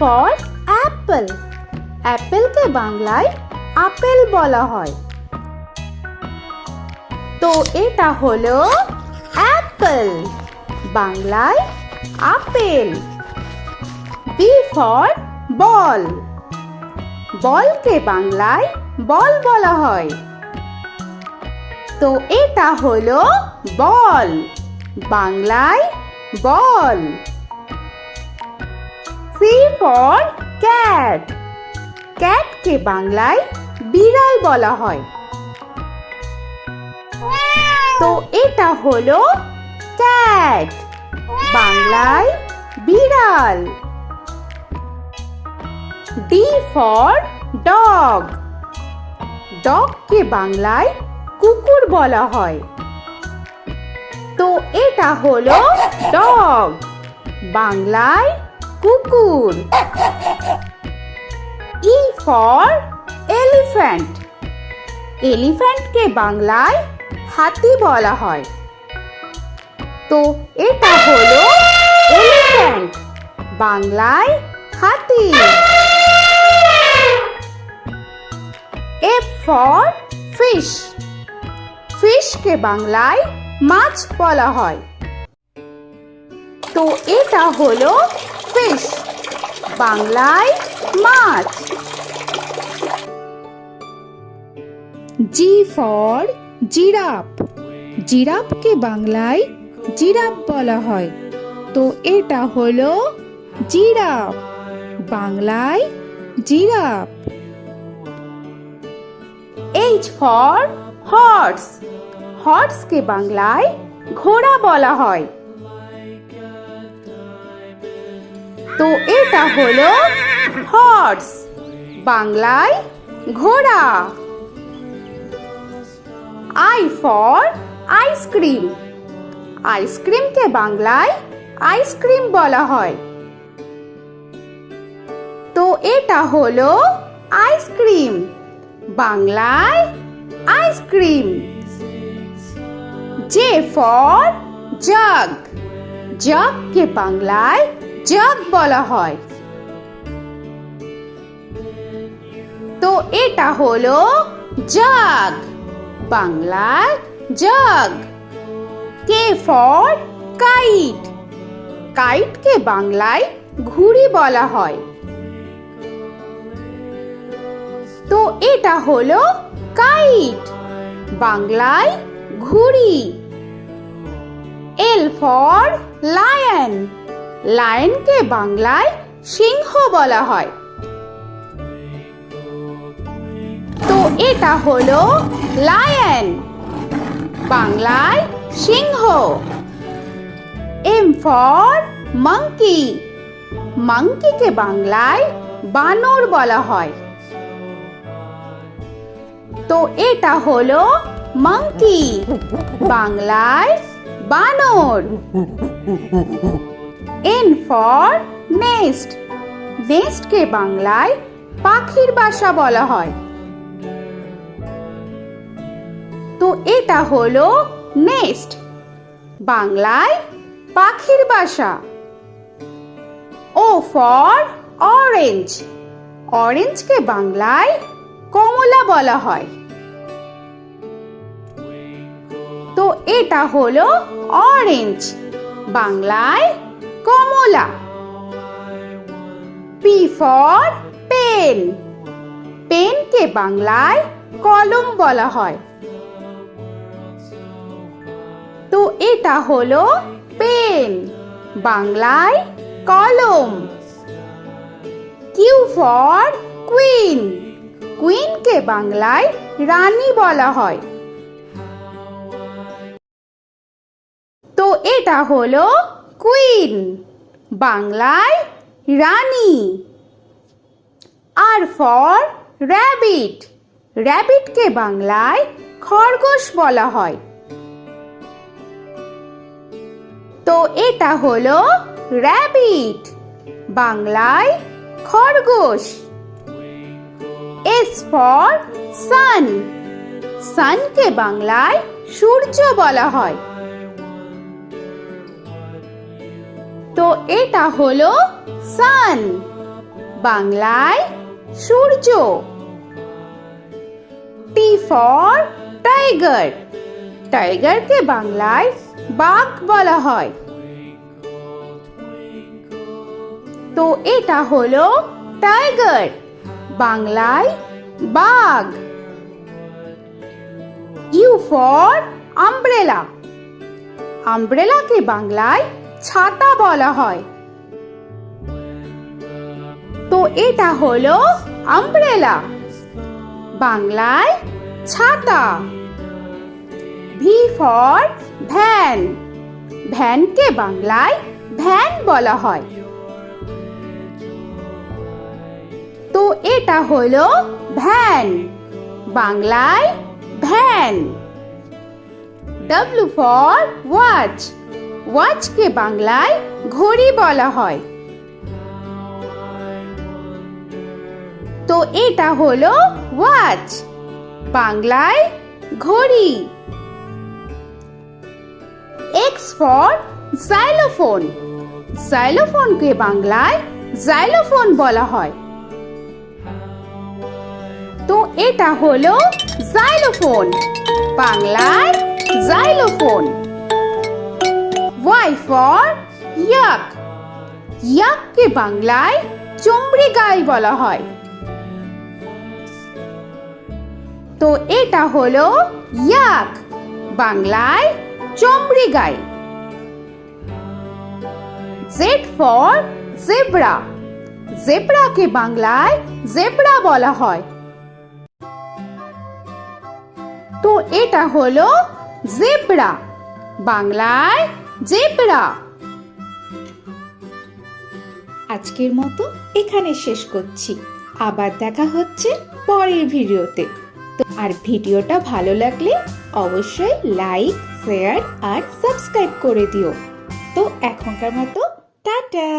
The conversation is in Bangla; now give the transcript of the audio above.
For Apple. অ্যাপেলকে বাংলায় আপেল বলা হয়। তো এটা হলো অ্যাপল, বাংলায় আপেল। B for ball. বলকে বাংলায় বল বলা হয়। তো এটা হলো বল, বাংলায় বল। C for cat. ক্যাটকে বাংলায় বিড়াল বলা হয়। তো এটা হলো ক্যাট, বাংলায় বিড়াল। D for dog. ডগকে বাংলায় কুকুর বলা হয়। তো এটা হলো ডগ, বাংলায় কুকুর। E for elephant. এলিফ্যান্টকে বাংলায় হাতি বলা হয়। তো এটা হলো এলিফ্যান্ট, বাংলায় হাতি। F for fish. ফিশকে বাংলায় মাছ বলা হয়। তো এটা হলো ফিশ, বাংলায় মাছ। G for giraffe. জিরাফকে বাংলায় জিরাফ বলা হয়। তো এটা হলো জিরাফ, বাংলায় জিরাফ। H for horse. হর্সকে বাংলায় ঘোড়া বলা হয়। তো এটা হলো হর্স, বাংলায় ঘোড়া। I for ice cream. আইসক্রিমকে বাংলায় আইসক্রিম বলা হয়। তো এটা হলো আইসক্রিম, বাংলায় আইসক্রিম। J for jug. জাগকে বাংলায় জাগ বলা হয়। তো এটা হলো জাগ, বাংলায় জাগ। K for kite. কাইটকে বাংলায় ঘুড়ি বলা হয়। তো এটা হলো কাইট, বাংলায় ঘুড়ি। L for lion. লায়নকে বাংলায় সিংহ বলা হয়। তো এটা হলো লায়ন, বাংলায় সিংহ। M for monkey. মাঙ্কিকে বাংলায় বানর বলা হয়। তো এটা হলো মাঙ্কি, বাংলায় বানর। N for nest. নেস্টকে বাংলায় পাখির বাসা বলা হয়। তো এটা হলো নেস্ট, বাংলায় পাখির বাসা। O for orange. অরেঞ্জকে বাংলায় কমলা বলা হয়। তো এটা হলো অরেঞ্জ, বাংলায় কমলা। P for pen. পেনকে বাংলায় কলম বলা হয়। তো এটা হলো পেন, বাংলায় কলম। Q for queen. কুইনকে বাংলায় রানী বলা হয়। তো এটা হলো কুইন, বাংলায় রানী। আর ফর র‍্যাবিট। র‍্যাবিটকে বাংলায় খরগোশ বলা হয়। তো এটা হলো র‍্যাবিট, বাংলায় খরগোশ। S for sun. সানকে বাংলায় সূর্য বলা হয়। তো এটা হলো সান, বাংলায় সূর্য। টি ফর টাইগার, টাইগারকে বাংলায় বাঘ বলা হয়। তো এটা হলো টাইগার, বাংলায় বাঘ। ইউ ফর আমব্রেলা, আমব্রেলাকে বাংলায় ছাতা বলা হয়। তো এটা হলো আমব্রেলা, বাংলায় ছাতা। ভি ফর ভ্যান, ভ্যানকে বাংলায় ভ্যান বলা হয়। তো এটা হলো ভ্যান, বাংলায় ভ্যান। ডব্লিউ ফর ওয়াচ, ওয়াচকে বাংলায় ঘড়ি বলা হয়। তো এটা হলো ওয়াচ, বাংলায় ঘড়ি। এক্স ফর জাইলোফোন, জাইলোফোনকে বাংলায় জাইলোফোন বলা হয়। তো এটা হলো জাইলোফোন, বাংলায় জাইলোফোন। ওয়াই ফর ইয়াক, ইয়াককে বাংলায় চমড়ি গাই বলা হয়। তো এটা হলো ইয়াক, বাংলায় চমড়ি গাই। জেড ফর জেব্রা, জেব্রাকে বাংলায় জেব্রা বলা হয়। তো এটা হলো জেব্রা, বাংলায় জেব্রা। আজকের মতো এখানে শেষ করছি, আবার দেখা হচ্ছে পরের ভিডিওতে। তো আর ভিডিওটা ভালো লাগলে অবশ্যই লাইক, শেয়ার আর সাবস্ক্রাইব করে দিও। তো এখনকার মতো টাটা।